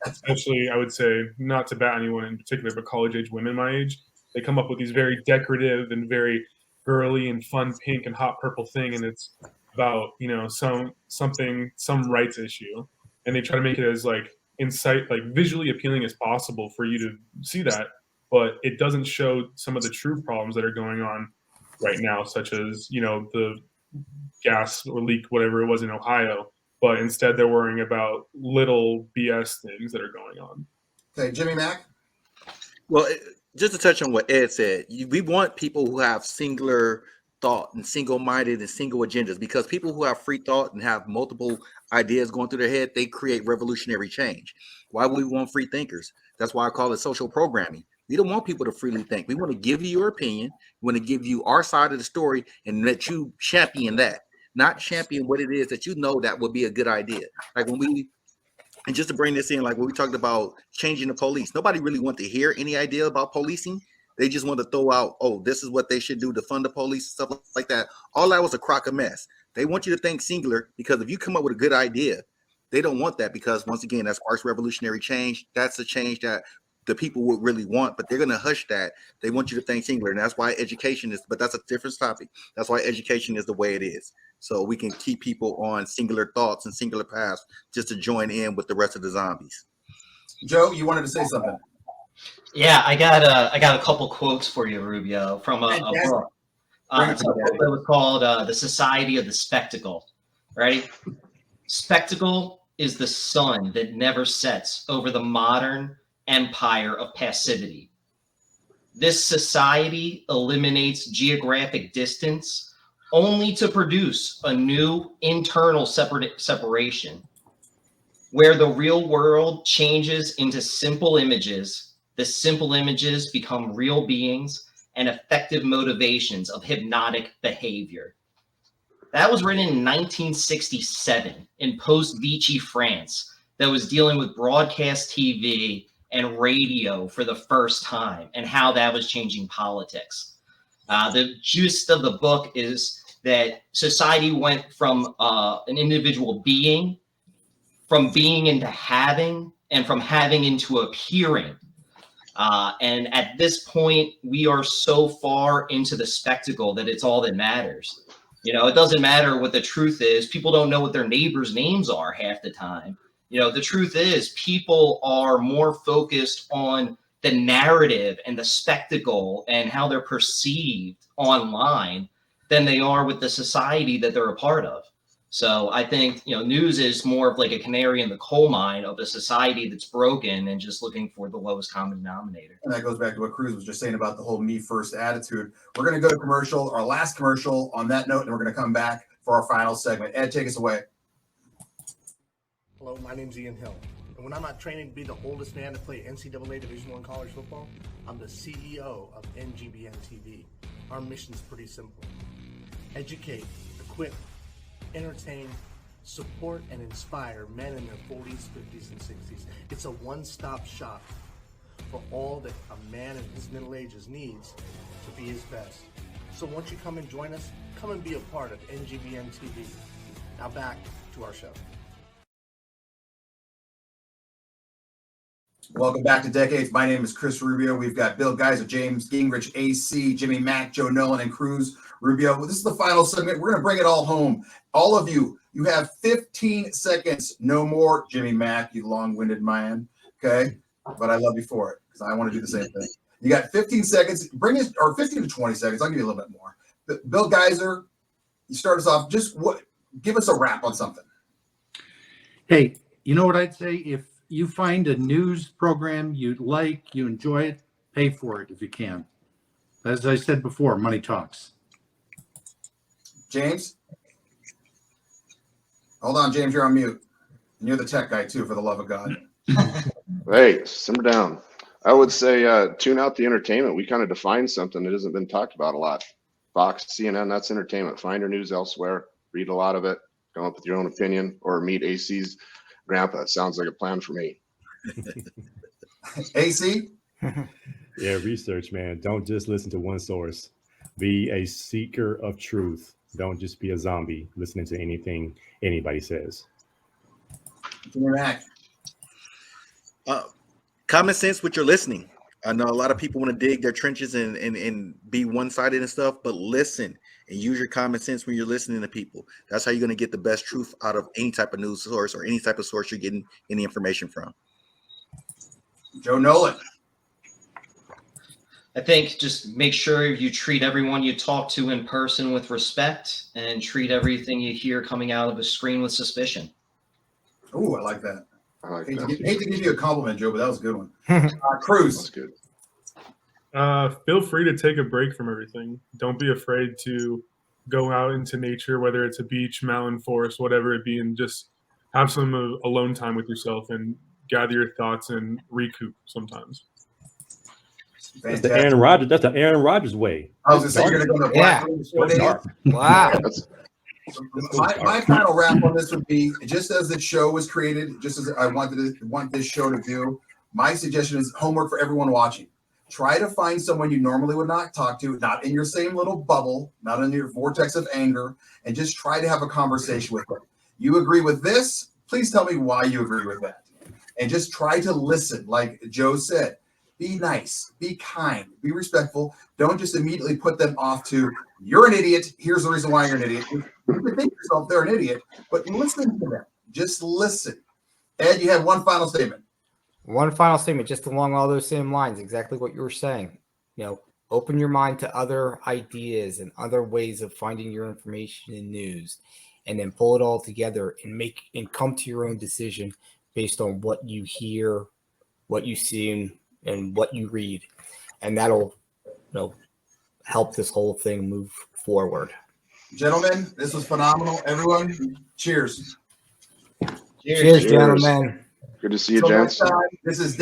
Especially, I would say, not to bat anyone in particular, but college age women my age, they come up with these very decorative and very girly and fun pink and hot purple thing, and it's about, you know, some rights issue, and they try to make it as like visually appealing as possible for you to see that, but it doesn't show some of the true problems that are going on right now, such as, you know, the gas or leak, whatever it was in Ohio, but instead they're worrying about little BS things that are going on. Okay, Jimmy Mack. Well, just to touch on what Ed said, we want people who have singular thought and single-minded and single agendas, because people who have free thought and have multiple ideas going through their head, they create revolutionary change. Why would we want free thinkers? That's why I call it social programming. We don't want people to freely think. We want to give you your opinion. We want to give you our side of the story and let you champion that, not champion what it is that you know that would be a good idea. Like and just to bring this in, like when we talked about changing the police, nobody really want to hear any idea about policing. They just want to throw out, oh, this is what they should do to fund the police, stuff like that. All that was a crock of mess. They want you to think singular, because if you come up with a good idea, they don't want that, because once again, that sparks revolutionary change. That's the change that the people would really want, but they're going to hush that. They want you to think singular, and that's why education is, but that's a different topic. That's why education is the way it is. So we can keep people on singular thoughts and singular paths just to join in with the rest of the zombies. Joe, you wanted to say something. Yeah, I got a couple quotes for you, Rubio, from a book. It's a book that was called The Society of the Spectacle. Ready? Spectacle is the sun that never sets over the modern empire of passivity. This society eliminates geographic distance only to produce a new internal separation. Where the real world changes into simple images, the simple images become real beings and effective motivations of hypnotic behavior. That was written in 1967 in post-Vichy France, that was dealing with broadcast TV and radio for the first time and how that was changing politics. The gist of the book is that society went from an individual being, from being into having, and from having into appearing. And at this point, we are so far into the spectacle that it's all that matters. You know, it doesn't matter what the truth is. People don't know what their neighbors' names are half the time. You know, the truth is people are more focused on the narrative and the spectacle and how they're perceived online than they are with the society that they're a part of. So I think, you know, news is more of like a canary in the coal mine of a society that's broken and just looking for the lowest common denominator. And that goes back to what Cruz was just saying about the whole me first attitude. We're going to go to commercial, our last commercial on that note, and we're going to come back for our final segment. Ed, take us away. Hello, my name's Ian Hill. And when I'm not training to be the oldest man to play NCAA Division I college football, I'm the CEO of NGBN TV. Our mission's pretty simple. Educate, equip, entertain, support, and inspire men in their 40s, 50s, and 60s. It's a one-stop shop for all that a man in his middle ages needs to be his best. So won't you come and join us? Come and be a part of NGBN TV. Now back to our show. Welcome back to Decades. My name is Chris Rubio. We've got Bill Geiser, James Gingrich, AC, Jimmy Mack, Joe Nolan, and Cruz Rubio. Well, this is the final segment. We're going to bring it all home. All of you, you have 15 seconds, no more. Jimmy Mack, you long-winded man. Okay? But I love you for it because I want to do the same thing. You got 15 seconds. Bring it, or 15 to 20 seconds. I'll give you a little bit more. Bill Geiser, you start us off. Just give us a wrap on something. Hey, you know what I'd say? If you find a news program you like, you enjoy it, pay for it if you can. As I said before, money talks. James? Hold on, James, you're on mute. And you're the tech guy, too, for the love of God. Hey, simmer down. I would say tune out the entertainment. We kind of defined something that hasn't been talked about a lot. Fox, CNN, that's entertainment. Find your news elsewhere. Read a lot of it. Come up with your own opinion, or meet AC's grandpa. It sounds like a plan for me. AC? Yeah, research, man. Don't just listen to one source. Be a seeker of truth. Don't just be a zombie listening to anything anybody says. Common sense with your listening. I know a lot of people want to dig their trenches and be one-sided and stuff, but listen and use your common sense when you're listening to people. That's how you're going to get the best truth out of any type of news source or any type of source you're getting any information from. Joe Nolan. I think just make sure you treat everyone you talk to in person with respect and treat everything you hear coming out of a screen with suspicion. Oh, I like that. I like hate that. to give you a compliment, Joe, but that was a good one. Cruz. That's good. Feel free to take a break from everything. Don't be afraid to go out into nature, whether it's a beach, mountain, forest, whatever it be, and just have some alone time with yourself and gather your thoughts and recoup sometimes. That's the Aaron Rodgers. That's the Aaron Rodgers way. I was going to say you're going to go to black room before they Wow. My final wrap on this would be, just as the show was created, just as I want this show to do, my suggestion is homework for everyone watching. Try to find someone you normally would not talk to, not in your same little bubble, not in your vortex of anger, and just try to have a conversation with them. You agree with this? Please tell me why you agree with that. And just try to listen, like Joe said. Be nice, be kind, be respectful. Don't just immediately put them off to, you're an idiot. Here's the reason why you're an idiot. You can think yourself they're an idiot, but listen to them. Just listen. Ed, you have one final statement. One final statement, just along all those same lines, exactly what you were saying. You know, open your mind to other ideas and other ways of finding your information and news, and then pull it all together and come to your own decision based on what you hear, what you see, and what you read, and that'll, help this whole thing move forward. Gentlemen, this was phenomenal. Everyone, cheers. Cheers, gentlemen. Good to see you, gents. This is